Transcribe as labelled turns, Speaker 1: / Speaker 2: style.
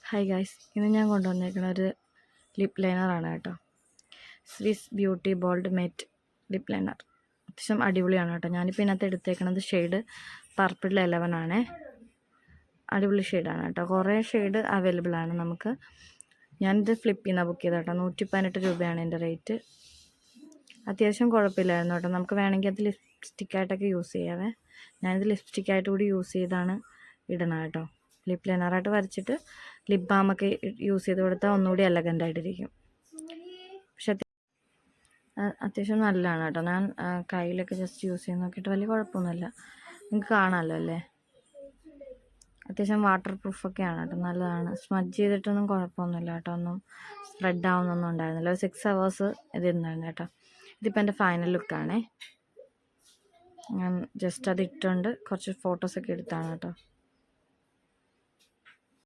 Speaker 1: Hi guys, ഇന്ന് ഞാൻ കൊണ്ടുവന്നേക്കുന്ന ഒരു ലിപ് ലൈനറാണ് കേട്ടോ. Swiss beauty bold met lip liner. അത്യാവശ്യം അടിപൊളിയാണ് കേട്ടോ. ഞാനിപ്പോൾ ഇതിനകത്ത് എടുത്തേക്കുന്നത് ഷെയ്ഡ് പർപ്പിൾ 11 ആണേ. അടിപൊളി ഷെയ്ഡാണ് കേട്ടോ. കുറേ ഷെയ്ഡ് അവൈലബിൾ ആണ് നമുക്ക്. ഞാനിത് ഫ്ലിപ്പിൽ നിന്നാണ് ബുക്ക് ചെയ്തത് കേട്ടോ. 118 രൂപയാണ് എൻ്റെ റേറ്റ്. അത്യാവശ്യം കുഴപ്പമില്ലായിരുന്നു കേട്ടോ. നമുക്ക് വേണമെങ്കിൽ അത് ലിപ്സ്റ്റിക്കായിട്ടൊക്കെ യൂസ് ചെയ്യാവേ. ഞാനിത് ലിപ്സ്റ്റിക്കായിട്ട് കൂടി യൂസ് ചെയ്താണ് ഇടണം കേട്ടോ. ലിപ് ലൈനറായിട്ട് വരച്ചിട്ട് ലിപ് ബാമൊക്കെ യൂസ് ചെയ്ത് കൊടുത്താൽ ഒന്നുകൂടി എലഗൻ്റായിട്ടിരിക്കും. പക്ഷെ അത്യാവശ്യം നല്ലതാണ് കേട്ടോ. ഞാൻ കയ്യിലൊക്കെ ജസ്റ്റ് യൂസ് ചെയ്ത് നോക്കിയിട്ട് വലിയ കുഴപ്പമൊന്നുമില്ല. നിങ്ങൾക്ക് കാണാമല്ലോ അല്ലേ. അത്യാവശ്യം വാട്ടർ പ്രൂഫൊക്കെയാണ് കേട്ടോ. നല്ലതാണ്. സ്മജ് ചെയ്തിട്ടൊന്നും കുഴപ്പമൊന്നുമില്ല കേട്ടോ. ഒന്നും സ്പ്രെഡ് ആവുന്നൊന്നും ഉണ്ടായിരുന്നില്ല. ഒരു 6 hours ഇതിരുന്നായിരുന്നു കേട്ടോ. ഇതിപ്പോൾ എൻ്റെ ഫൈനൽ ലുക്കാണേ. ഞാൻ ജസ്റ്റ് അത് ഇട്ടുകൊണ്ട് കുറച്ച് ഫോട്ടോസൊക്കെ എടുത്താണ് കേട്ടോ.